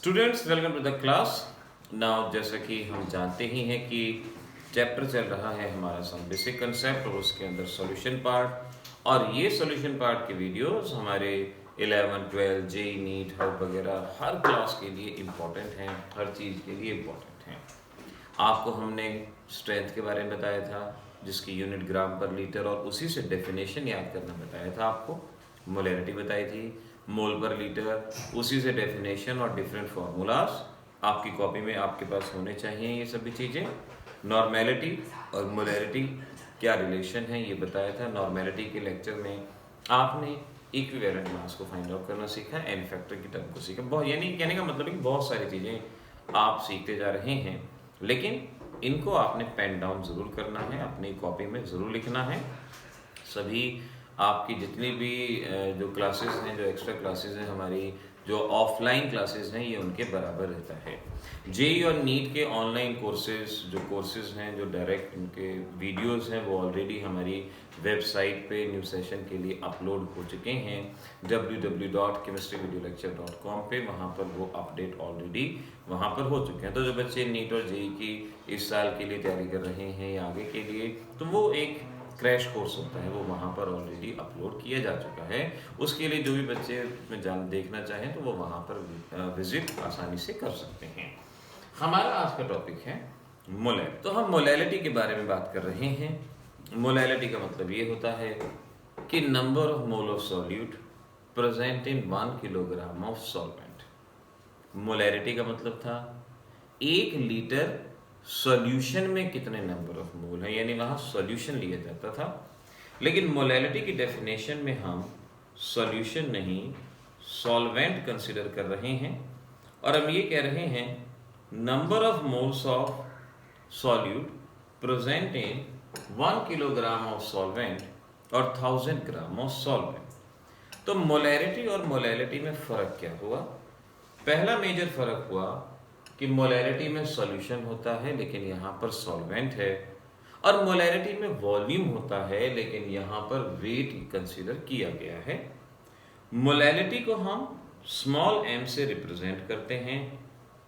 Students welcome to the class. Now जैसा कि हम जानते ही हैं कि चैप्टर चल रहा है हमारा सम बेसिक कंसेप्ट और उसके अंदर सॉल्यूशन पार्ट, और ये सॉल्यूशन पार्ट के वीडियोस हमारे 11, 12, जेई नीट हब वगैरह हर क्लास के लिए इम्पोर्टेंट हैं, हर चीज़ के लिए इम्पोर्टेंट हैं। आपको हमने स्ट्रेंथ के बारे में बताया था, जिसकी यूनिट ग्राम पर लीटर, और उसी से डेफिनेशन याद करना बताया था आपको। मोलैरिटी बताई थी, मोल पर लीटर, उसी से डेफिनेशन और डिफरेंट फार्मूलाज आपकी कॉपी में आपके पास होने चाहिए। ये सभी चीज़ें, नॉर्मेलिटी और मोलैरिटी क्या रिलेशन है ये बताया था। नॉर्मेलिटी के लेक्चर में आपने इक्विवेलेंट मास को फाइंड आउट करना सीखा, एन फैक्टर की टर्म को सीखा। बहुत यानी कहने का मतलब है कि बहुत सारी चीज़ें आप सीखते जा रहे हैं, लेकिन इनको आपने पेन डाउन ज़रूर करना है, अपनी कॉपी में ज़रूर लिखना है। सभी आपकी जितनी भी जो क्लासेस हैं, जो एक्स्ट्रा क्लासेस हैं हमारी, जो ऑफलाइन क्लासेस हैं, ये उनके बराबर रहता है। जेई और नीट के ऑनलाइन कोर्सेज, जो कोर्सेज हैं, जो डायरेक्ट उनके वीडियोस हैं, वो ऑलरेडी हमारी वेबसाइट पे न्यू सेशन के लिए अपलोड हो चुके हैं www.chemistryvideolecture.com पे। वहाँ पर वो अपडेट ऑलरेडी वहाँ पर हो चुके हैं। तो जो बच्चे नीट और जेई की इस साल के लिए तैयारी कर रहे हैं या आगे के लिए, तो वो एक क्रैश कोर्स होता है, वो वहाँ पर ऑलरेडी अपलोड किया जा चुका है। उसके लिए जो भी बच्चे में देखना चाहें तो वो वहाँ पर विजिट आसानी से कर सकते हैं। हमारा आज का टॉपिक है मोलैलिटी। तो हम मोलैलिटी के बारे में बात कर रहे हैं। मोलैलिटी का मतलब ये होता है कि number of mole of solute present in 1 kilogram of solvent. Molality का मतलब था 1 लीटर सॉल्यूशन में कितने नंबर ऑफ मोल है, यानी वहाँ सॉल्यूशन लिया जाता था। लेकिन मोलैलिटी की डेफिनेशन में हम सॉल्यूशन नहीं, सॉल्वेंट कंसिडर कर रहे हैं, और हम ये कह रहे हैं number of moles of solute present in 1 kilogram of solvent और 1000 ग्राम ऑफ सॉल्वेंट। तो मोलैरिटी और मोलैलिटी में फ़र्क क्या हुआ? पहला मेजर फ़र्क हुआ कि मोलैरिटी में सॉल्यूशन होता है लेकिन यहाँ पर सॉल्वेंट है, और मोलैरिटी में वॉल्यूम होता है लेकिन यहाँ पर वेट कंसीडर किया गया है। मोलैलिटी को हम स्मॉल m से रिप्रेजेंट करते हैं,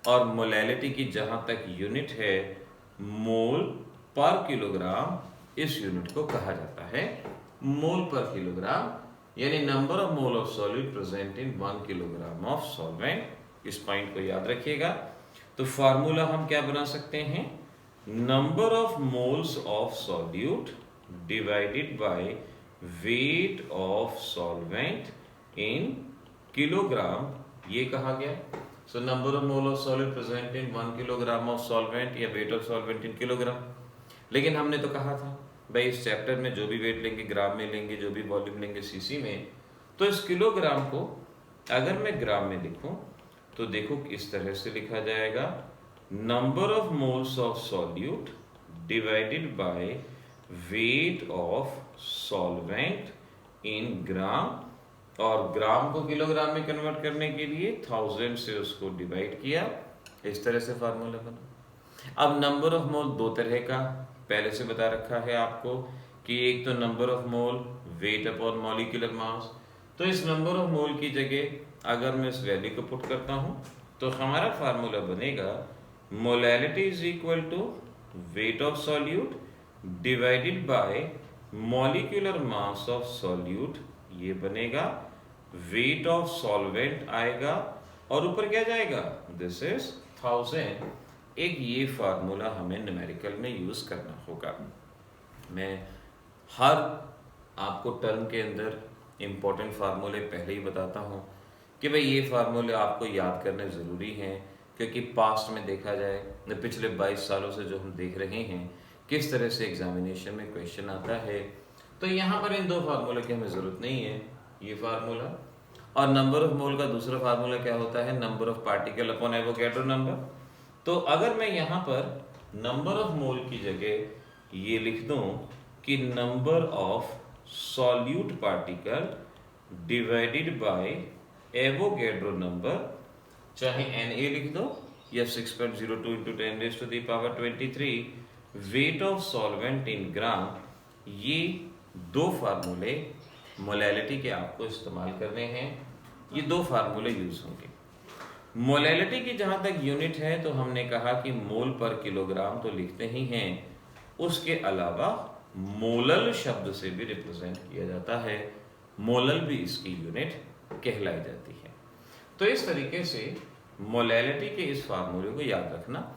और मोलैलिटी की जहाँ तक यूनिट है मोल पर किलोग्राम, इस यूनिट को कहा जाता है मोल पर किलोग्राम, यानी number of mole of solute present in 1 kilogram of solvent. इस पॉइंट को याद रखिएगा। तो फार्मूला हम क्या बना सकते हैं? Number of moles of solute divided by weight of solvent in kilogram, ये कहा गया। So number of mole of solute present in 1 kilogram of solvent, या weight of solvent in kilogram. लेकिन हमने तो कहा था भाई इस चैप्टर में जो भी वेट लेंगे ग्राम में लेंगे, जो भी वॉल्यूम लेंगे सीसी में। तो इस किलोग्राम को अगर मैं ग्राम में लिखूं तो देखो इस तरह से लिखा जाएगा, number of moles of solute divided by weight of solvent in gram, और ग्राम को किलोग्राम में कन्वर्ट करने के लिए 1000 से उसको डिवाइड किया। इस तरह से फार्मूला बना। अब नंबर ऑफ मोल दो तरह का पहले से बता रखा है आपको कि एक तो number of mole wait upon molecular मास। तो इस नंबर ऑफ मोल की जगह अगर मैं इस वैल्यू को पुट करता हूं तो हमारा फार्मूला बनेगा molality is equal to weight of solute divided by molecular mass of solute, ये बनेगा वेट ऑफ सॉल्वेंट आएगा, और ऊपर क्या जाएगा, दिस इज 1000। एक ये फार्मूला हमें न्यूमेरिकल में यूज करना होगा। मैं हर आपको टर्म के अंदर इम्पोर्टेंट फार्मूले पहले ही बताता हूँ कि भाई ये फार्मूले आपको याद करने ज़रूरी हैं, क्योंकि पास्ट में देखा जाए पिछले 22 सालों से जो हम देख रहे हैं किस तरह से एग्जामिनेशन में क्वेश्चन आता है। तो यहाँ पर इन दो फार्मूले की हमें ज़रूरत नहीं है, ये फार्मूला। और नंबर ऑफ मोल का दूसरा फार्मूला क्या होता है? Number of particle upon Avogadro number. तो अगर मैं यहाँ पर नंबर ऑफ मोल की जगह ये लिख दूँ कि number of solute particle divided by Avogadro number, चाहे Na लिख दो या 6.02 into 10⁻23 weight of solvent in gram, ये दो फार्मूले मोलैलिटी के आपको इस्तेमाल करने हैं। ये दो फार्मूले यूज होंगे। मोलैलिटी की जहाँ तक यूनिट है तो हमने कहा कि मोल पर किलोग्राम तो लिखते ही हैं, उसके अलावा मोलल शब्द से भी रिप्रेजेंट किया जाता है, मोलल भी इसकी यूनिट कहलाई जाती है। तो इस तरीके से मोलैलिटी के इस फार्मूले को याद रखना।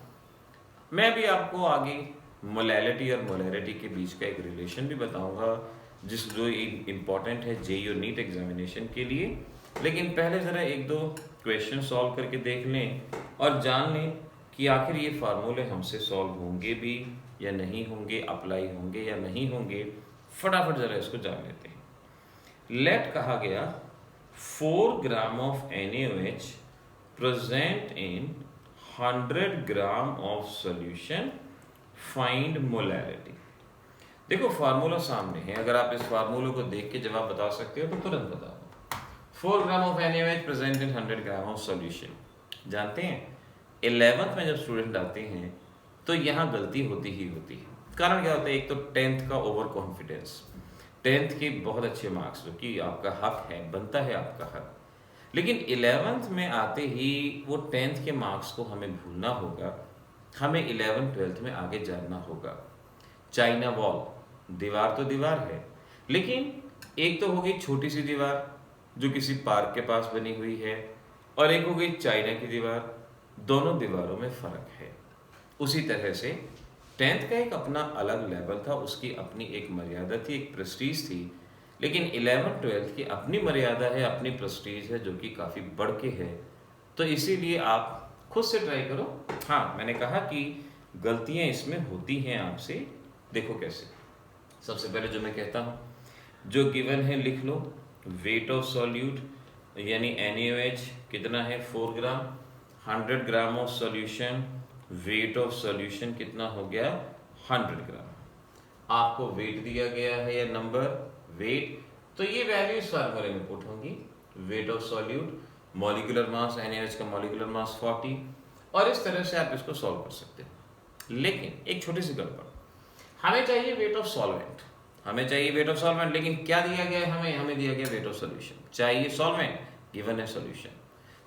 मैं भी आपको आगे मोलैलिटी और मोलैरिटी के बीच का एक रिलेशन भी बताऊंगा, जो इम्पॉर्टेंट है जेईई और नीट एग्जामिनेशन के लिए। लेकिन पहले ज़रा एक दो क्वेश्चन सॉल्व करके देख लें और जान लें कि आखिर ये फार्मूले हमसे सॉल्व होंगे भी या नहीं होंगे, अप्लाई होंगे या नहीं होंगे। फटाफट ज़रा इसको जान लेते हैं। लेट कहा गया 4 gram of NaOH present in 100 gram of solution, find molality. देखो फार्मूला सामने है, अगर आप इस फार्मूले को देख के जवाब बता सकते हो तो तुरंत बता दो। 4 gram of NaOH present in 100 gram of solution. जानते हैं 11th में जब स्टूडेंट आते हैं तो यहाँ गलती होती ही होती है। कारण क्या होता है? एक तो 10th का ओवर कॉन्फिडेंस, 10th के बहुत अच्छे मार्क्स, जो कि आपका हक है, बनता है आपका हक। लेकिन 11th में आते ही वो 10th के मार्क्स को हमें भूलना होगा, हमें 11th 12th में आगे जानना होगा। चाइना वॉल, दीवार तो दीवार है, लेकिन एक तो हो गई छोटी सी दीवार जो किसी पार्क के पास बनी हुई है, और एक हो गई चाइना की दीवार। दोनों दीवारों में फर्क है। उसी तरह से 10th का एक अपना अलग लेवल था, उसकी अपनी एक मर्यादा थी, एक प्रेस्टीज थी। लेकिन 11th 12th की अपनी मर्यादा है, अपनी प्रेस्टीज है, जो कि काफ़ी बढ़ के है। तो इसीलिए आप खुद से ट्राई करो। हाँ, मैंने कहा कि गलतियाँ इसमें होती हैं आपसे। देखो कैसे। सबसे पहले जो मैं कहता हूँ, जो गिवन है लिख लो। वेट ऑफ सॉल्यूट यानी NaOH कितना है? 4 ग्राम। 100 gram of solution, weight of solution कितना हो गया? 100 ग्राम। आपको वेट दिया गया है या नंबर वेट, तो ये वैल्यू इस फार्मूले में पुट होंगी। Wait of solute, molecular mass, NaOH का मॉलिक्यूलर मास 40, और इस तरह से आप इसको सॉल्व कर सकते हो। लेकिन एक छोटी सी गड़बड़, हमें चाहिए वेट ऑफ सॉल्वेंट, हमें चाहिए वेट ऑफ सॉल्वेंट, लेकिन क्या दिया गया है हमें? हमें दिया गया वेट ऑफ सॉल्यूशन। चाहिए सॉल्वेंट, गिवन है सॉल्यूशन।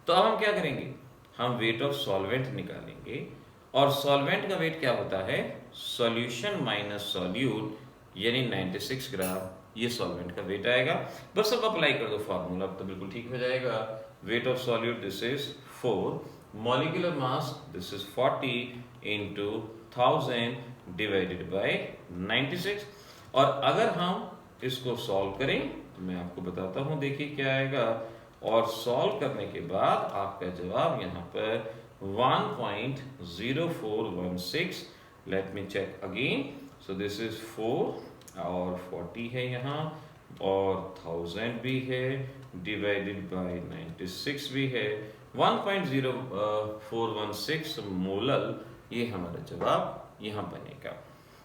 तो अब हम क्या करेंगे? हम वेट ऑफ सॉल्वेंट निकालेंगे, और सॉल्वेंट का वेट क्या होता है? सॉल्यूशन माइनस सॉल्यूट, यानी 96 ग्राम, ये सॉल्वेंट का वेट आएगा। बस अब अप्लाई कर दो फार्मूला, अब तो बिल्कुल ठीक हो जाएगा। Wait of solute this is 4, molecular mass this is 40 into 1000 divided by 96। और अगर हम इसको सॉल्व करें तो मैं आपको बताता हूं, देखिए क्या आएगा। और सॉल्व करने के बाद आपका जवाब यहाँ पर 1.0416। Let me check again. So this is 4 और 40 है यहाँ, और 1000 भी है, डिवाइडेड बाय 96 भी है। 1.0416 मोलल, ये हमारा जवाब यहाँ बनेगा।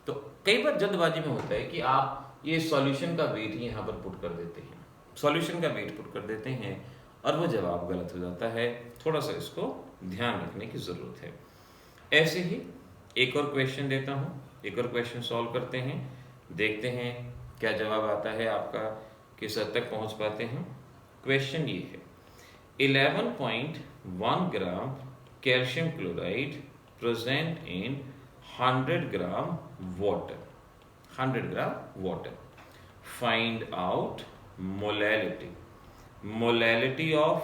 तो कई बार जल्दबाजी में होता है कि आप ये सॉल्यूशन का वेट ही यहाँ पर पुट कर देते हैं, सॉल्यूशन का वेट पुट कर देते हैं, और वो जवाब गलत हो जाता है। थोड़ा सा इसको ध्यान रखने की ज़रूरत है। ऐसे ही एक और क्वेश्चन देता हूँ, एक और क्वेश्चन सॉल्व करते हैं, देखते हैं क्या जवाब आता है आपका, किस हद तक पहुँच पाते हैं। क्वेश्चन ये है, 11.1 gram calcium chloride present in 100 gram water, 100 gram water. Find out molality, molality of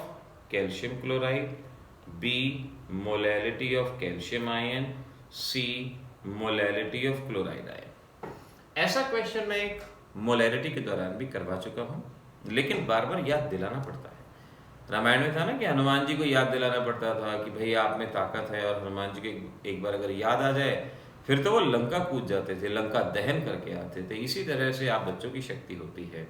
calcium chloride, B molality of calcium ion, C molality of chloride ion. ऐसा क्वेश्चन मैं एक मोलैलिटी के दौरान भी करवा चुका हूँ, लेकिन बार बार याद दिलाना पड़ता है। रामायण में था ना कि हनुमान जी को याद दिलाना पड़ता था कि भाई आप में ताकत है, और हनुमान जी को एक बार अगर याद आ जाए फिर तो वो लंका कूद जाते थे, लंका दहन करके आते थे। इसी तरह से आप बच्चों की शक्ति होती है,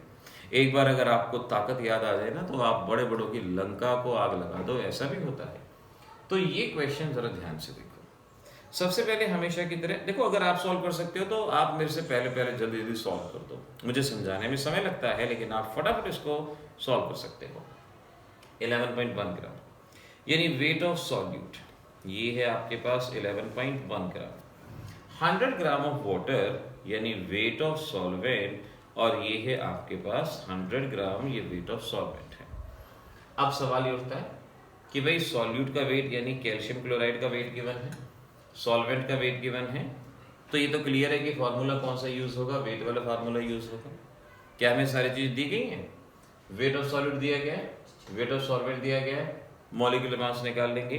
एक बार अगर आपको ताकत याद आ जाए ना तो आप बड़े बड़ों की लंका को आग लगा दो, ऐसा भी होता है। तो ये क्वेश्चन जरा ध्यान से देखो। सबसे पहले हमेशा की तरह देखो, अगर आप सॉल्व कर सकते हो तो आप मेरे से पहले पहले जल्दी जल्दी सॉल्व कर दो, मुझे समझाने में समय लगता है, लेकिन आप फटाफट इसको सॉल्व कर सकते हो। 11.1 ग्राम यानी वेट ऑफ सॉल्यूट, ये है आपके पास 11.1 ग्राम। 100 ग्राम ऑफ वाटर यानी वेट ऑफ सॉल्वेंट, और ये है आपके पास 100 ग्राम, ये वेट ऑफ सॉल्वेंट है। अब सवाल ये उठता है कि भाई सॉल्यूट का वेट यानी कैल्शियम क्लोराइड का वेट गिवन है, सॉल्वेंट का वेट गिवन है, तो ये तो क्लियर है कि फॉर्मूला कौन सा यूज होगा, वेट वाला फार्मूला यूज होगा। क्या हमें सारी चीज दी गई है? वेट ऑफ सॉल्यूट दिया गया है, वेट ऑफ सॉल्वेंट दिया गया है, मॉलिक्यूलर मास निकाल लेंगे।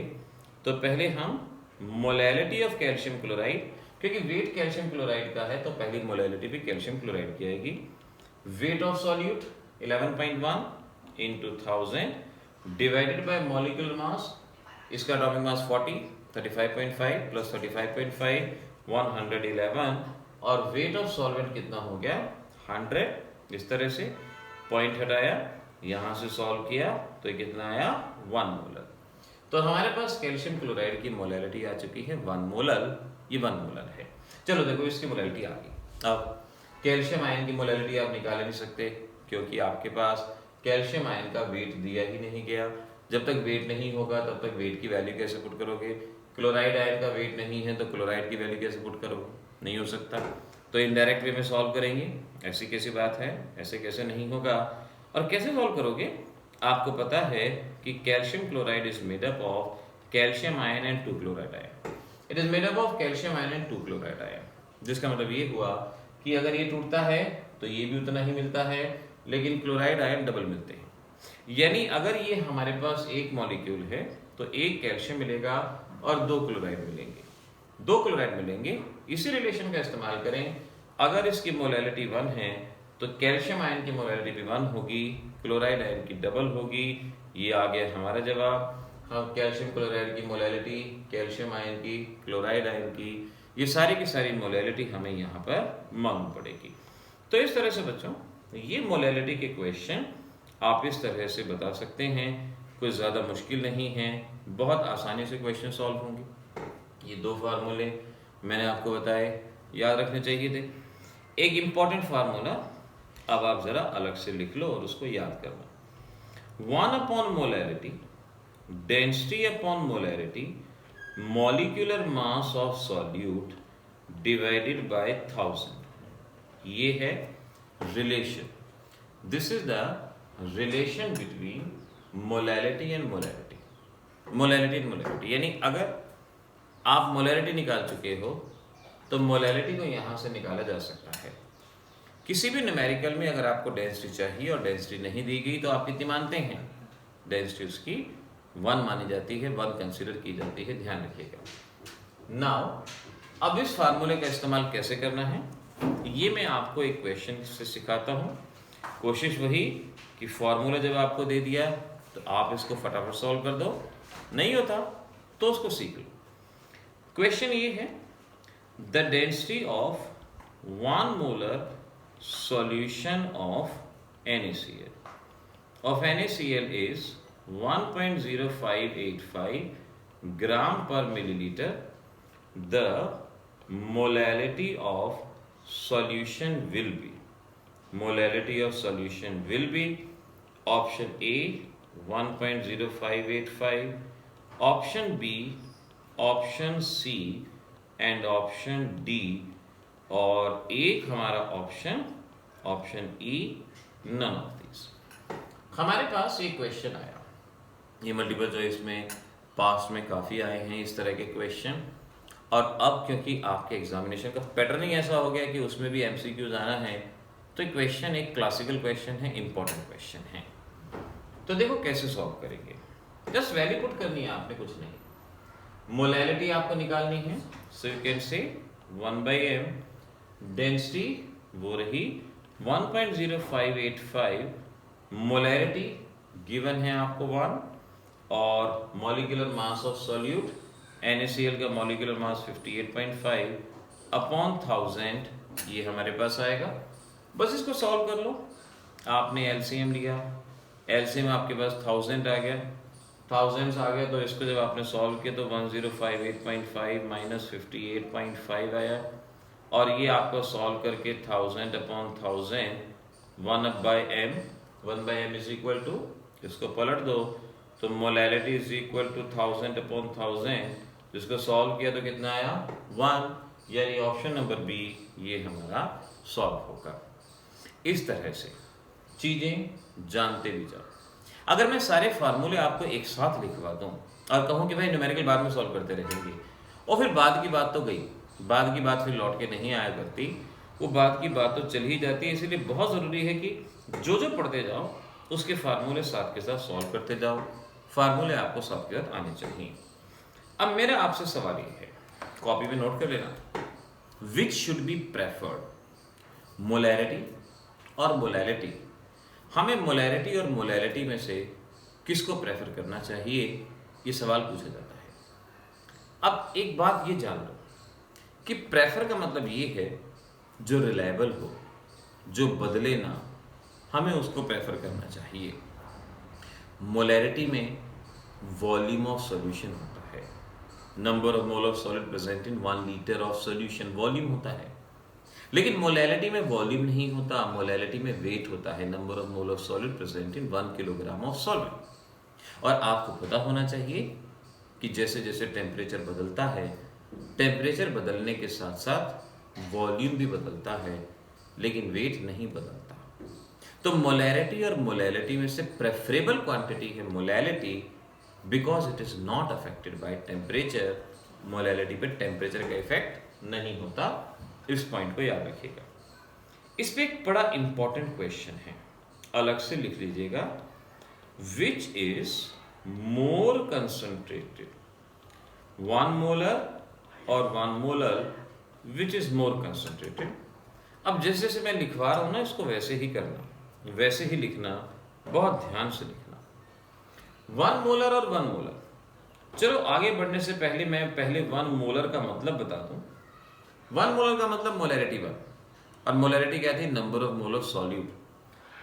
तो पहले हम मोलैलिटी ऑफ कैल्शियम क्लोराइड, क्योंकि वेट कैल्शियम क्लोराइड का है तो पहली मोलैलिटी भी कैल्शियम क्लोराइड की आएगी। Wait of solute 11.1 into 1000 divided by molecular मास, इसका एटॉमिक मास 40, 35.5 प्लस 35.5 111, और वेट ऑफ सॉल्वेंट कितना हो गया 100। इस तरह से पॉइंट हटाया, यहां से सॉल्व किया तो ये कितना आया 1 मोलर। तो हमारे पास कैल्शियम क्लोराइड की मोलैलिटी आ चुकी है 1 मोलर, ये 1 मोलर है। चलो देखो इसकी मोलैलिटी आ गई। अब कैल्शियम आयन की मोलैलिटी आप निकाल नहीं सकते क्योंकि आपके पास कैल्शियम आयन का वेट दिया ही नहीं गया। जब तक वेट नहीं होगा तब तक वेट की वैल्यू कैसे पुट करोगे? क्लोराइड आयन का वेट नहीं है तो क्लोराइड की वैल्यू कैसे पुट करोगे? नहीं हो सकता। तो इनडायरेक्ट वे में सॉल्व करेंगे, ऐसी कैसी बात है, ऐसे कैसे नहीं होगा। और कैसे सॉल्व करोगे? आपको पता है कि calcium chloride is made up of calcium ion and 2 chloride ion. It is made up of calcium ion and 2 chloride ion, जिसका मतलब ये हुआ कि अगर ये टूटता है तो ये भी उतना ही मिलता है, लेकिन क्लोराइड आयन डबल मिलते हैं। यानी अगर ये हमारे पास एक मॉलिक्यूल है तो एक कैल्शियम मिलेगा और 2 क्लोराइड मिलेंगे, 2 क्लोराइड मिलेंगे। इसी रिलेशन का इस्तेमाल करें, अगर इसकी मोलैलिटी 1 है तो कैल्शियम आयन की मोलैलिटी भी 1 होगी, क्लोराइड आयन की डबल होगी। ये आ गया हमारा जवाब। हम कैल्शियम क्लोराइड की मोलैलिटी, कैल्शियम आयन की, क्लोराइड आयन की, ये सारी की सारी मोलैलिटी हमें यहाँ पर मालूम पड़ेगी। तो इस तरह से बच्चों ये मोलैलिटी के क्वेश्चन आप इस तरह से बता सकते हैं, कोई ज़्यादा मुश्किल नहीं है, बहुत आसानी से क्वेश्चन सॉल्व होंगे। ये 2 फार्मूले मैंने आपको बताए, याद रखने चाहिए थे। एक इम्पॉर्टेंट फार्मूला अब आप ज़रा अलग से लिख लो और उसको याद करना। 1 upon molarity, density upon molarity, molecular mass of solute divided bye 1000। ये है relation. This is the relation between molality and molarity. Molality and molarity यानी अगर आप मोलैरिटी निकाल चुके हो तो मोलैलिटी को यहां से निकाला जा सकता है। किसी भी न्यूमेरिकल में अगर आपको डेंसिटी चाहिए और डेंसिटी नहीं दी गई तो आप कितनी मानते हैं? डेंसिटी उसकी 1 मानी जाती है, 1 कंसीडर की जाती है, ध्यान रखिएगा। नाउ अब इस फार्मूले का इस्तेमाल कैसे करना है ये मैं आपको एक क्वेश्चन से सिखाता हूँ। कोशिश वही कि फॉर्मूला जब आपको दे दिया तो आप इसको फटाफट सॉल्व कर दो, नहीं होता तो उसको सीख लो। क्वेश्चन ये है, the density of 1 molar solution of NaCl is 1.0585 gram per milliliter. The molality of solution will be, molality of solution will be option A 1.0585, option B, option C and option D, और एक हमारा option E none of these। हमारे पास एक question आया, ये multiple choice में past में काफ़ी आए हैं इस तरह के क्वेश्चन, और अब क्योंकि आपके एग्जामिनेशन का पैटर्न ही ऐसा हो गया कि उसमें भी MCQs आना है तो ये क्वेश्चन एक क्लासिकल क्वेश्चन है, इंपॉर्टेंट क्वेश्चन है। तो देखो कैसे सॉल्व करेंगे। जस्ट वैल्यू पुट करनी है आपने, कुछ नहीं। मोलैलिटी आपको निकालनी है, so you can say 1/m, density वो रही 1.0585, मोलैरिटी गिवन है आपको 1, और molecular mass of solute NaCl का मॉलिक्यूलर मास 58.5 अपॉन 1000, ये हमारे पास आएगा। बस इसको सॉल्व कर लो। आपने LCM लिया, LCM आपके पास 1000 आ गया, 1000 आ गया तो इसको जब आपने सॉल्व किया तो 1058.5 माइनस 58.5 आया, और ये आपको सॉल्व करके 1000 upon 1000 1/m, 1/m is equal to, इसको पलट दो तो molality is equal to 1000 upon 1000, जिसको सॉल्व किया तो कितना आया 1, यानी ऑप्शन नंबर बी ये हमारा सॉल्व होगा। इस तरह से चीजें जानते भी जाओ। अगर मैं सारे फार्मूले आपको एक साथ लिखवा दूं और कहूं कि भाई न्यूमेरिकल बाद में सॉल्व करते रहेंगे, और फिर बाद की बात तो गई, बाद की बात फिर लौट के नहीं आया करती, वो बाद की बात तो चल ही जाती है। इसीलिए बहुत ज़रूरी है कि जो जो पढ़ते जाओ उसके फार्मूले साथ के साथ सॉल्व करते जाओ, फार्मूले आपको साथ के साथ आने चाहिए। अब मेरा आपसे सवाल ये है, कॉपी में नोट कर लेना, which should be preferred, molarity और मोलैलिटी। हमें मोलैरिटी और मोलैलिटी में से किसको प्रेफर करना चाहिए, ये सवाल पूछा जाता है। अब एक बात ये जान लो कि प्रेफर का मतलब ये है जो रिलायबल हो, जो बदले ना, हमें उसको प्रेफर करना चाहिए। मोलैरिटी में वॉल्यूम ऑफ सॉल्यूशन होता है, number of mole of solid present in 1 litre of solution, volume होता है। लेकिन मोलैलिटी में वॉल्यूम नहीं होता, मोलैलिटी में वेट होता है, number of mole of solid present in 1 kilogram of solvent. और आपको पता होना चाहिए कि जैसे जैसे टेम्परेचर बदलता है, टेम्परेचर बदलने के साथ साथ वॉल्यूम भी बदलता है, लेकिन वेट नहीं बदलता। तो मोलैरिटी और मोलैलिटी में से प्रेफरेबल क्वांटिटी है molality, because it is not affected by temperature. Molality पे टेम्परेचर का इफेक्ट नहीं होता, इस पॉइंट को याद रखिएगा। इस पे एक बड़ा इंपॉर्टेंट क्वेश्चन है, अलग से लिख लीजिएगा, which is more concentrated, 1 molar और 1 molar, which is more concentrated. अब जैसे जैसे मैं लिखवा रहा हूं ना, इसको वैसे ही करना, वैसे ही लिखना, बहुत ध्यान से लिखना। 1 मोलर और 1 मोलर, चलो आगे बढ़ने से पहले मैं पहले 1 मोलर का मतलब बता दूं। 1 मोलर का मतलब मोलैरिटी 1, और मोलैरिटी क्या थी, number of mole of solute.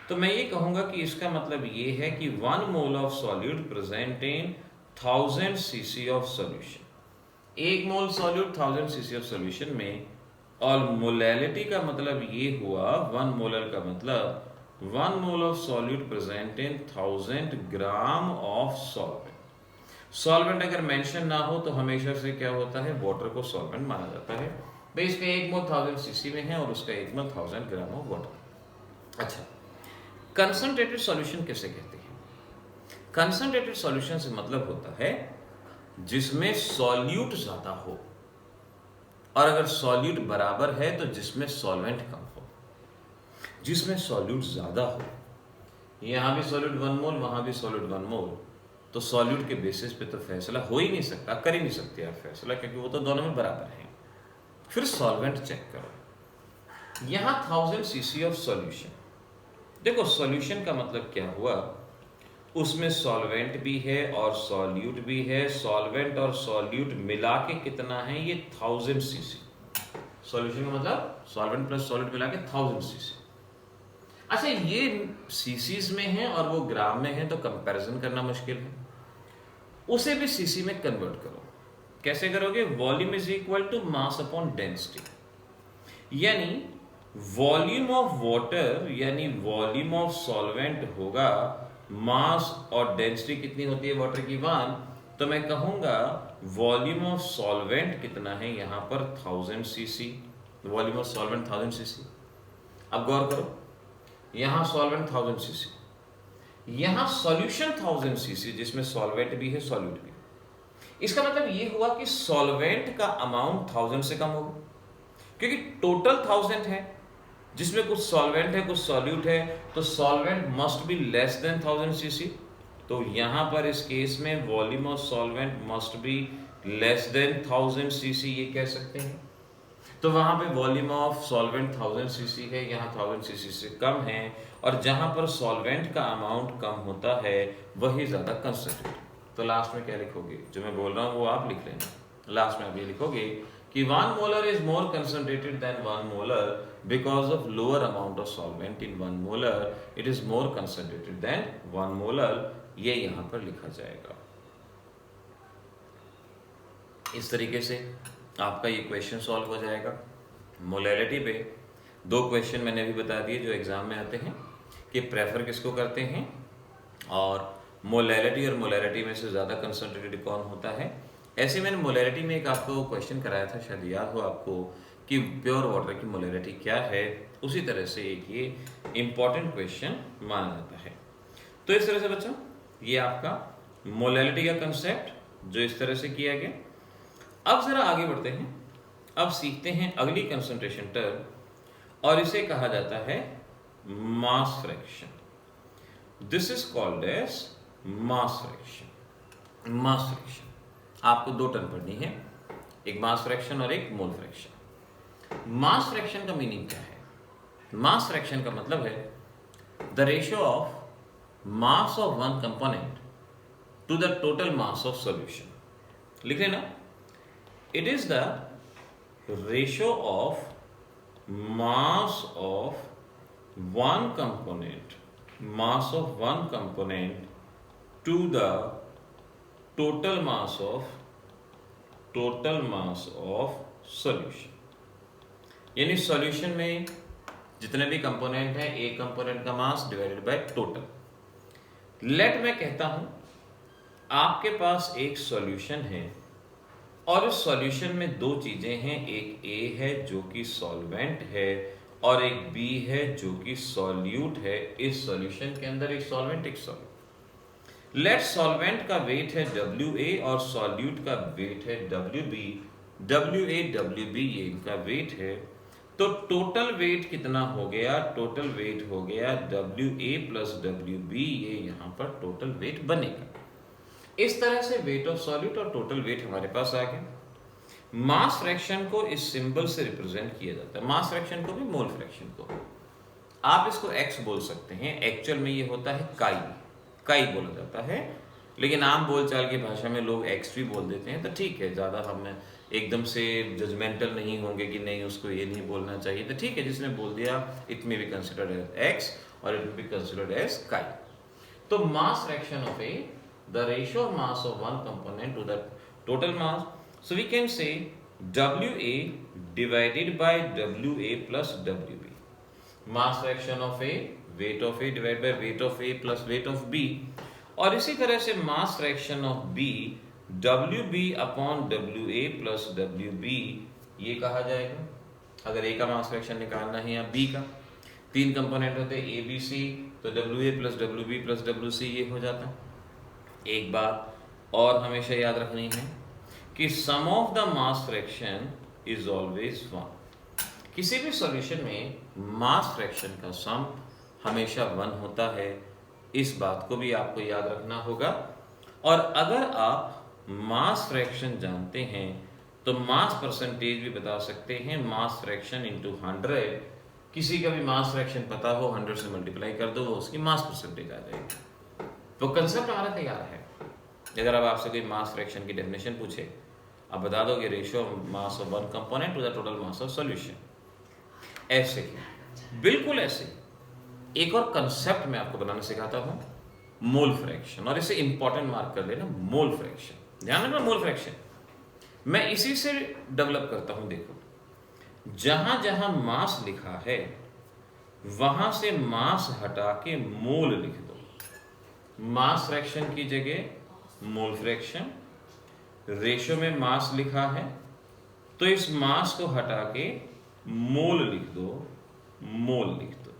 तो मैं ये कहूंगा कि इसका मतलब ये है कि 1 मोल of solute present in 1000 CC of solution. 1 mole solute 1000 CC of solution में, और मोलैलिटी का मतलब ये हुआ, 1 मोलर का मतलब 1 मोल of solute present in 1000 gram of solvent. Solvent अगर मेंशन ना हो तो हमेशा से क्या होता है, वाटर को सॉल्वेंट माना जाता है। भाई इसका 1 मोल 1000 सीसी में है और उसका 1 मोल 1000 ग्राम ऑफ वाटर। अच्छा, कंसंट्रेटेड सॉल्यूशन किसे कहते हैं? कंसंट्रेटेड सॉल्यूशन से मतलब होता है जिसमें सॉल्यूट ज्यादा हो, और अगर सॉल्यूट बराबर है तो जिसमें सॉल्वेंट कम हो। जिसमें सॉल्यूट ज्यादा हो, यहां भी सॉल्यूट 1 मोल, वहां भी सॉल्यूट 1 मोल, तो सॉल्यूट के बेसिस पे तो फैसला हो ही नहीं सकता, कर ही नहीं सकते आप फैसला, क्योंकि वो तो दोनों में बराबर हैं। फिर सॉल्वेंट चेक करो, यहां 1000 सीसी ऑफ सॉल्यूशन। देखो सॉल्यूशन का मतलब क्या हुआ, उसमें सॉल्वेंट भी है और सॉल्यूट भी है। सॉल्वेंट और सॉल्यूट मिला के कितना है, ये 1000 सीसी। सॉल्यूशन का मतलब सॉल्वेंट प्लस सॉल्यूट मिला के 1000 सीसी। अच्छा, ये सीसीज में है और वो ग्राम में है, तो कंपैरिजन करना मुश्किल है। उसे भी सीसी में कन्वर्ट करो। कैसे करोगे, volume is equal to mass upon density, यानी वॉल्यूम ऑफ वाटर यानी वॉल्यूम ऑफ सॉल्वेंट होगा, मास और डेंसिटी कितनी होती है वाटर की, 1, तो मैं कहूंगा वॉल्यूम ऑफ सॉल्वेंट कितना है यहां पर, 1000 CC. Volume of solvent 1000 CC. अब गौर करो, यहां सॉल्वेंट 1000 सीसी, यहां सॉल्यूशन 1000 सीसी, जिसमें सॉल्वेंट भी है सॉल्यूट भी। इसका मतलब ये हुआ कि सॉल्वेंट का अमाउंट 1000 से कम होगा, क्योंकि टोटल 1000 है, जिसमें कुछ सॉल्वेंट है कुछ सॉल्यूट है, तो solvent must be less than 1000 CC. तो यहां पर इस केस में volume of solvent must be less than 1000 CC, ये कह सकते हैं। तो वहां पे वॉल्यूम ऑफ सॉल्वेंट 1000 सीसी है, यहाँ 1000 सीसी से कम है, और जहां पर सॉल्वेंट का अमाउंट कम होता है वही ज्यादा कंसंट्रेटेड। तो लास्ट में क्या लिखोगे, जो मैं बोल रहा हूँ वो आप लिख लेना। लास्ट में आप ये लिखोगे कि 1 molar is more concentrated than 1 molar because of lower amount of solvent in 1 molar, it is more concentrated than 1 molar. ये यहां पर लिखा जाएगा। इस तरीके से आपका ये क्वेश्चन सॉल्व हो जाएगा। मोलैलिटी पे 2 क्वेश्चन मैंने अभी बता दिए जो एग्जाम में आते हैं, कि प्रेफर किसको करते हैं, और मोलैलिटी और मोलैरिटी में से ज़्यादा कंसंट्रेटेड कौन होता है। ऐसे मैंने मोलैरिटी में एक आपको क्वेश्चन कराया था, शायद याद हो आपको, कि प्योर वाटर की मोलैरिटी क्या है। उसी तरह से एक ये इंपॉर्टेंट क्वेश्चन माना जाता है। तो इस तरह से बच्चों ये आपका मोलैलिटी का कंसेप्ट जो इस तरह से किया गया। अब जरा आगे बढ़ते हैं, अब सीखते हैं अगली कंसंट्रेशन टर्म और इसे कहा जाता है mass fraction. This is called as mass fraction. Mass fraction आपको दो टर्म पढ़नी है, एक मास फ्रैक्शन और एक मोल फ्रैक्शन। मास फ्रैक्शन का मीनिंग क्या है? मास फ्रैक्शन का मतलब है the ratio of mass of one component to the total mass of solution. लिख लेना, it is the ratio of mass of one component, mass of one component to the total mass of solution. यानी solution में जितने भी component हैं, एक component का mass divided by total. Let मैं कहता हूं आपके पास एक सॉल्यूशन है और इस सॉल्यूशन में दो चीजें हैं, एक ए है जो कि सॉल्वेंट है और एक बी है जो कि सॉल्यूट है। इस सॉल्यूशन के अंदर एक सॉल्वेंट एक सॉल्यूट। लेट सॉल्वेंट का वेट है WA और सॉल्यूट का वेट है WB। WA WB ये इनका वेट है, तो टोटल वेट कितना हो गया? टोटल वेट हो गया WA प्लस WB, ये यहां पर टोटल वेट बनेगा। इस तरह से वेट ऑफ सॉल्यूट और टोटल वेट हमारे पास आ गया। मास फ्रैक्शन को इस सिंबल से रिप्रेजेंट किया जाता है, मास फ्रैक्शन को भी मोल फ्रैक्शन को। आप इसको x बोल सकते हैं, एक्चुअल में ये होता है काई बोला जाता है, लेकिन आम बोलचाल की भाषा में लोग x भी बोल देते हैं, तो ठीक है, ज़्यादा हम एकदम से जजमेंटल नहीं होंगे कि नहीं उसको ये नहीं बोलना चाहिए, तो ठीक है, जिसने बोल दिया it may be considered as x और it may be considered as chi. तो mass fraction of A, the ratio of mass of one component to the total mass, so we can say WA divided by WA plus WB. Mass fraction of A, weight of A divided by weight of A plus weight of B. और इसी तरह से mass fraction of B WB upon WA plus WB, ये कहा जाएगा। अगर A का mass fraction निकालना है या B का, तीन कंपोनेंट होते हैं A B C, तो WA plus WB plus WC ये हो जाता है। एक बात और हमेशा याद रखनी है कि sum of the mass fraction is always one. किसी भी सॉल्यूशन में मास फ्रैक्शन का सम हमेशा वन होता है, इस बात को भी आपको याद रखना होगा। और अगर आप मास फ्रैक्शन जानते हैं तो मास परसेंटेज भी बता सकते हैं। मास फ्रैक्शन इंटू 100, किसी का भी मास फ्रैक्शन पता हो 100 से मल्टीप्लाई कर दो, वो उसकी मास परसेंटेज आ जाएगी। तो कंसेप्ट हमारा तैयार है। अगर अब आपसे कोई मास फ्रैक्शन की डेफिनेशन पूछे, आप बता दोगे ratio of mass of one component to the total mass of solution. ऐसे ही, बिल्कुल ऐसे एक और कंसेप्ट मैं आपको बनाना सिखाता हूं, मोल फ्रैक्शन, और इसे इंपॉर्टेंट मार्क कर लेना, मोल फ्रैक्शन। ध्यान रखना, मोल फ्रैक्शन मैं इसी से डेवलप करता हूं। देखो, जहां जहां मास लिखा है वहां से मास हटा के मोल लिख दो। मास फ्रैक्शन की जगह मोल फ्रैक्शन, रेशियो में मास लिखा है तो इस मास को हटा के मोल लिख दो, मोल लिख दो।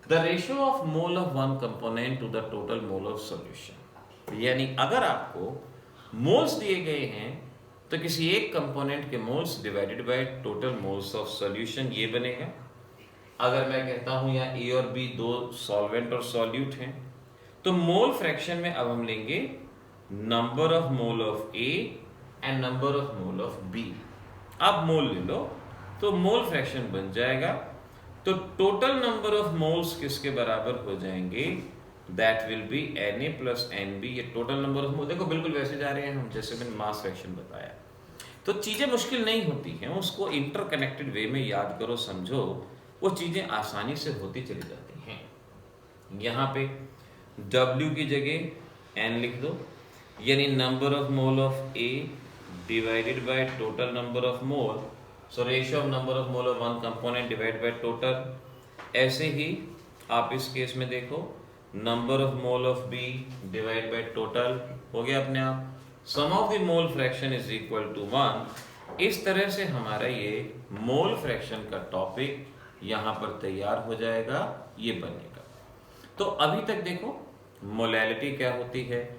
The ratio of mole of one component to the total mole of solution. यानी अगर आपको मोल्स दिए गए हैं तो किसी एक कंपोनेंट के moles divided by total moles of solution, ये बनेगा। अगर मैं कहता हूं यहाँ ए और बी दो सॉल्वेंट और सॉल्यूट हैं, तो मोल फ्रैक्शन में अब हम लेंगे number of mole of A and number of mole of B. अब मोल ले लो तो मोल फ्रैक्शन बन जाएगा। तो टोटल नंबर ऑफ मोल्स किसके बराबर हो जाएंगे? That will be Na plus Nb। ये टोटल नंबर ऑफ मोल, देखो बिल्कुल वैसे जा रहे हैं हम जैसे मैंने मास फ्रैक्शन बताया। तो चीजें मुश्किल नहीं होती हैं, उसको इंटरकनेक्टेड वे में याद करो, समझो, वो चीजें आसानी से होती चली जाती हैं। यहाँ पे W की जगह N लिख दो, यानी number of mole of A divided by total number of mole, so ratio of number of mole of one component divide by total. ऐसे ही आप इस केस में देखो, number of mole of B divide by total हो गया अपने आप। Sum of the mole fraction is equal to 1। इस तरह से हमारा ये मोल फ्रैक्शन का टॉपिक यहाँ पर तैयार हो जाएगा, ये बनेगा। तो अभी तक देखो मोलैलिटी क्या होती है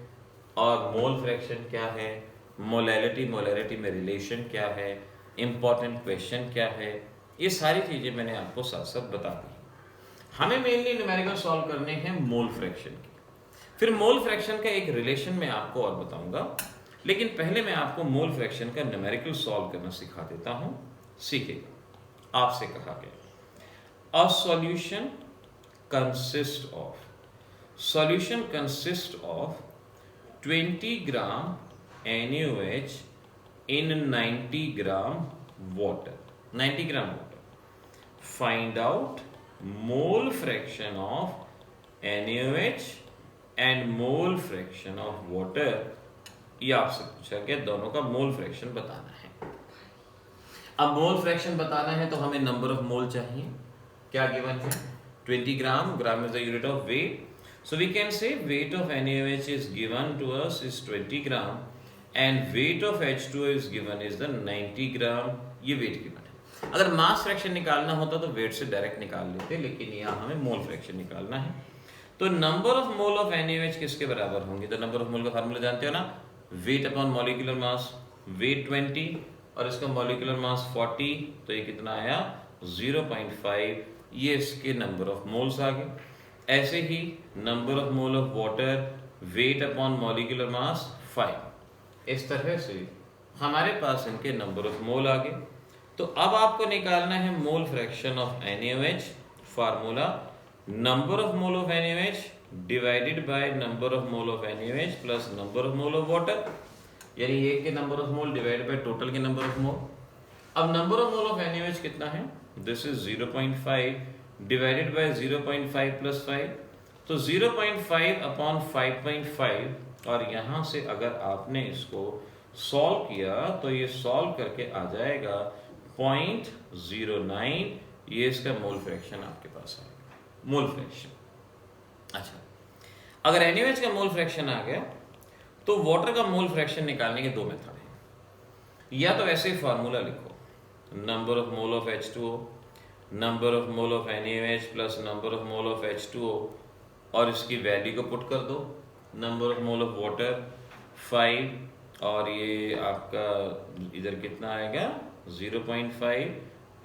और मोल फ्रैक्शन क्या है, मोलैलिटी मोलैरिटी में रिलेशन क्या है, इंपॉर्टेंट क्वेश्चन क्या है, ये सारी चीज़ें मैंने आपको साथ साथ बता दी। हमें मेनली न्यूमेरिकल सॉल्व करने हैं मोल फ्रैक्शन के। फिर मोल फ्रैक्शन का एक रिलेशन मैं आपको और बताऊंगा, लेकिन पहले मैं आपको मोल फ्रैक्शन का न्यूमेरिकल सॉल्व करना सिखा देता हूं। सीखिए। आपसे कहा गया a solution consist of 20 gram NaOH in 90 gram water. 90 gram water. Find out mole fraction of NaOH and mole fraction of water. ये आपसे पूछा गया, दोनों का मोल फ्रैक्शन बताना है। अब मोल फ्रैक्शन बताना है तो हमें नंबर ऑफ मोल चाहिए। क्या गिवन है? 20 gram. Gram is the unit of weight, so we can say weight of NaOH is given to us is 20 gram and weight of H2O is given is the 90 ग्राम। ये wait given है। अगर mass fraction निकालना होता तो wait से direct निकाल लेते, लेकिन यहाँ हमें मोल फ्रैक्शन निकालना है। तो number of mole of NaOH किसके बराबर होंगे? तो नंबर ऑफ मोल का फार्मूला जानते हो ना, weight upon molecular mass. Weight 20 और इसका मॉलिक्यूलर मास 40, तो ये कितना आया? 0.5। ये इसके नंबर ऑफ मोल्स आ गए। ऐसे ही number of mole of water, weight upon molecular mass 5। इस तरह से हमारे पास इनके नंबर ऑफ मोल आ गए। तो अब आपको निकालना है मोल fraction of NaOH। Formula number of mole of NaOH divided by number of mole of NaOH plus number of mole of water, यानी एक के number of mole divided by total के नंबर ऑफ मोल। अब number of mole of NaOH कितना है? This is 0.5 divided by 0.5 plus 5, तो 0.5 upon 5.5। और यहाँ से अगर आपने इसको सॉल्व किया तो ये सॉल्व करके आ जाएगा 0.09। ये इसका मोल फ्रैक्शन आपके पास आएगा, मोल फ्रैक्शन। अच्छा, अगर NaOH का मोल फ्रैक्शन आ गया तो वाटर का मोल फ्रैक्शन निकालने के दो मेथड हैं। या तो ऐसे फार्मूला लिखो, number of mole of H2O, number of mole of NaOH plus number of mole of H2O, और इसकी वैल्यू को पुट कर दो। Number of mole of water 5 और ये आपका इधर कितना आएगा? 0.5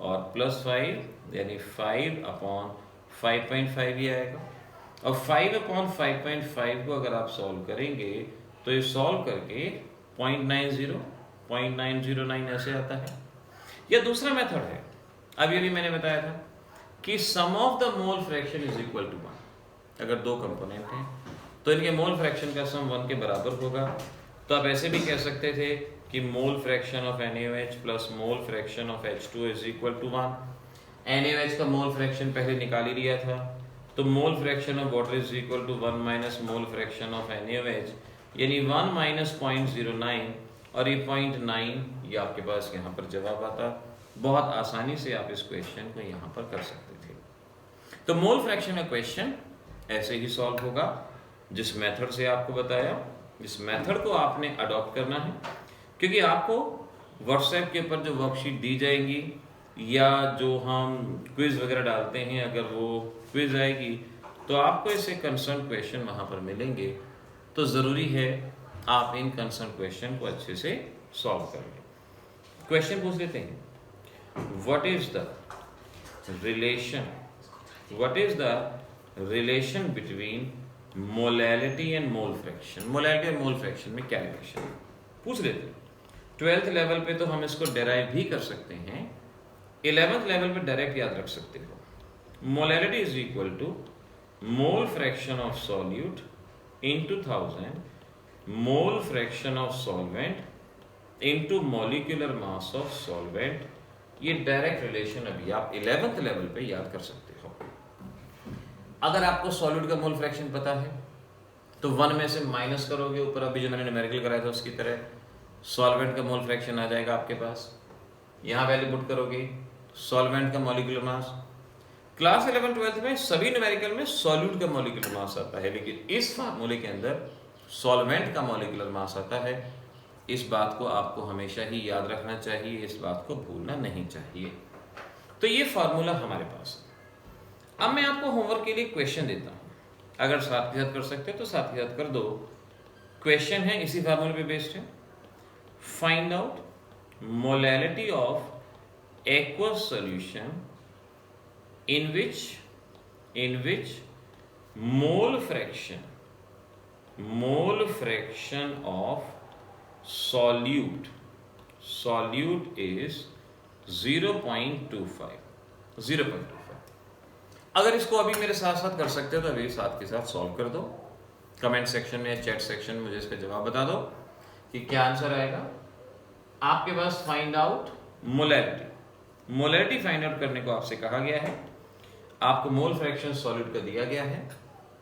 और प्लस 5 यानी 5 अपॉन 5.5 ही आएगा। और 5 अपॉन 5.5 को अगर आप सॉल्व करेंगे तो ये सॉल्व करके 0.909 ऐसे आता है। या दूसरा मेथड है, अभी अभी मैंने बताया था कि sum of the mole fraction is equal to 1। अगर दो कंपोनेंट हैं तो इनके मोल फ्रैक्शन का सम 1 के बराबर होगा। तो आप ऐसे भी कह सकते थे कि mole fraction of NaOH plus mole fraction of H2O is equal to 1। NaOH का मोल फ्रैक्शन पहले निकाल ही लिया था, तो mole fraction of water is equal to 1 minus mole fraction of NaOH, यानी 1 माइनस 0.09 और ये 0.9। ये आपके पास यहाँ पर जवाब आता। बहुत आसानी से आप इस क्वेश्चन को यहाँ पर कर सकते थे। तो मोल फ्रैक्शन का क्वेश्चन ऐसे ही सॉल्व होगा जिस मेथड से आपको बताया। इस मेथड को आपने अडॉप्ट करना है, क्योंकि आपको व्हाट्सएप के ऊपर जो वर्कशीट दी जाएंगी या जो हम क्विज वगैरह डालते हैं, अगर वो क्विज आएगी तो आपको इससे कंसर्न क्वेश्चन वहाँ पर मिलेंगे। तो ज़रूरी है आप इन कंसर्न क्वेश्चन को अच्छे से सॉल्व कर लें। क्वेश्चन पूछ लेते हैं, what is the relation between molality and mole fraction? Molality और मोल फ्रैक्शन में क्या रिलेशन है पूछ लेते हैं। 12th लेवल पे तो हम इसको डेराइव भी कर सकते हैं, 11th लेवल पे डायरेक्ट याद रख सकते हो। Molality is equal to mole fraction of solute into 1000 mole fraction of solvent into molecular mass of solvent. ये डायरेक्ट रिलेशन अभी आप 11th लेवल पे याद कर सकते हो। अगर आपको सॉल्यूट का मोल फ्रैक्शन पता है तो 1 में से माइनस करोगे, ऊपर अभी जो मैंने न्यूमेरिकल कराया था उसकी तरह सॉल्वेंट का मोल फ्रैक्शन आ जाएगा आपके पास। यहाँ वैल्यू पुट करोगे, सॉल्वेंट का मॉलिक्यूलर मास। क्लास 11 12th में सभी न्यूमेरिकल में सॉल्यूट का मॉलिक्यूलर मास आता है, लेकिन इस फार्मूले के अंदर सॉल्वेंट का मॉलिक्यूलर मास आता है। इस बात को आपको हमेशा ही याद रखना चाहिए, इस बात को भूलना नहीं चाहिए। तो ये फार्मूला हमारे पास है। अब मैं आपको होमवर्क के लिए क्वेश्चन देता हूँ। अगर साथ के साथ कर सकते हो तो साथ के साथ कर दो। क्वेश्चन है इसी फार्मूले पे बेस्ड है। Find out molality of aqueous solution in which mole fraction of solute is 0.25। अगर इसको अभी मेरे साथ साथ कर सकते हो तो अभी साथ के साथ सॉल्व कर दो। कमेंट सेक्शन में या चैट सेक्शन में मुझे इसका जवाब बता दो कि क्या आंसर आएगा। आपके पास find out molality find out करने को आपसे कहा गया है। आपको मोल फ्रैक्शन सॉलिड का दिया गया है।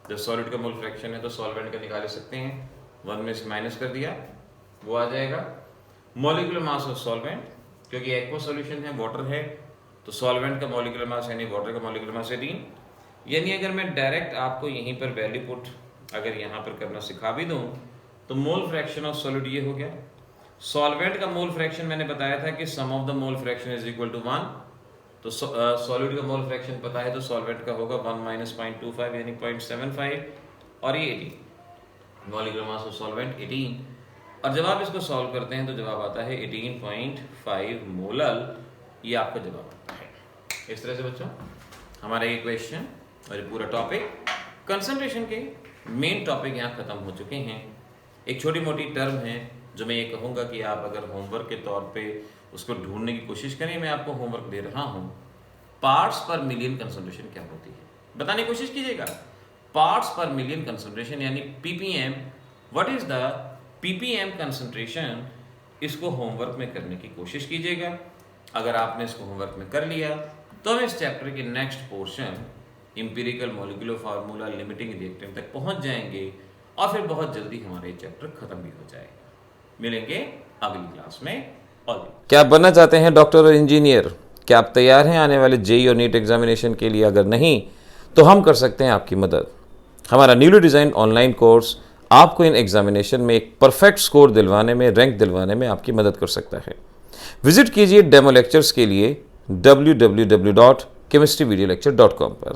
जब सॉलिड का मोल फ्रैक्शन है तो सॉल्वेंट का निकाल सकते हैं, 1 में से माइनस कर दिया, वो आ जाएगा। मॉलिक्यूलर मास ऑफ सॉल्वेंट, क्योंकि एक्वा सॉल्यूशन है, वाटर है, तो सॉल्वेंट का मॉलिक्यूलर मास यानी वाटर का मॉलिक्यूलर मास 18। यानी अगर मैं डायरेक्ट आपको यहीं पर वैल्यू पुट अगर यहाँ पर करना सिखा भी दूँ तो मोल फ्रैक्शन ऑफ सॉलिड ये हो गया। सॉल्वेंट का मोल फ्रैक्शन मैंने बताया था कि sum of the mole fraction is equal to 1, तो सॉलिड का मोल फ्रैक्शन पता है तो सॉल्वेंट का होगा 1 माइनस 0.25 यानी 0.75, और ये 18, मॉलिक्यूलर मास ऑफ सॉल्वेंट 18। और जब आप इसको सॉल्व करते हैं तो जवाब आता है 18.5 मोलल, ये आपका जवाब आता है। इस तरह से बच्चों हमारा ये क्वेश्चन और ये पूरा टॉपिक कंसंट्रेशन के मेन टॉपिक यहाँ खत्म हो चुके हैं। एक छोटी मोटी टर्म है जो मैं ये कहूँगा कि आप अगर होमवर्क के तौर पे उसको ढूंढने की कोशिश करें। मैं आपको होमवर्क दे रहा हूँ, पार्ट्स पर मिलियन कंसंट्रेशन क्या होती है बताने की कोशिश कीजिएगा। पार्ट्स पर मिलियन कंसंट्रेशन यानी ppm, what is the ppm concentration, इसको होमवर्क में करने की कोशिश कीजिएगा। अगर आपने इसको होमवर्क में कर लिया तो हम इस चैप्टर के next portion empirical molecular formula limiting reactant तक पहुंच जाएंगे और फिर बहुत जल्दी हमारा ये चैप्टर खत्म भी हो जाएगा। मिलेंगे अगली क्लास में। क्या आप बनना चाहते हैं डॉक्टर और इंजीनियर? क्या आप तैयार हैं आने वाले जेईई और नीट एग्जामिनेशन के लिए? अगर नहीं तो हम कर सकते हैं आपकी मदद। हमारा न्यूली डिज़ाइन ऑनलाइन कोर्स आपको इन एग्जामिनेशन में एक परफेक्ट स्कोर दिलवाने में, रैंक दिलवाने में आपकी मदद कर सकता है। विजिट कीजिए डेमो लेक्चर्स के लिए www.chemistryvideolecture.com पर।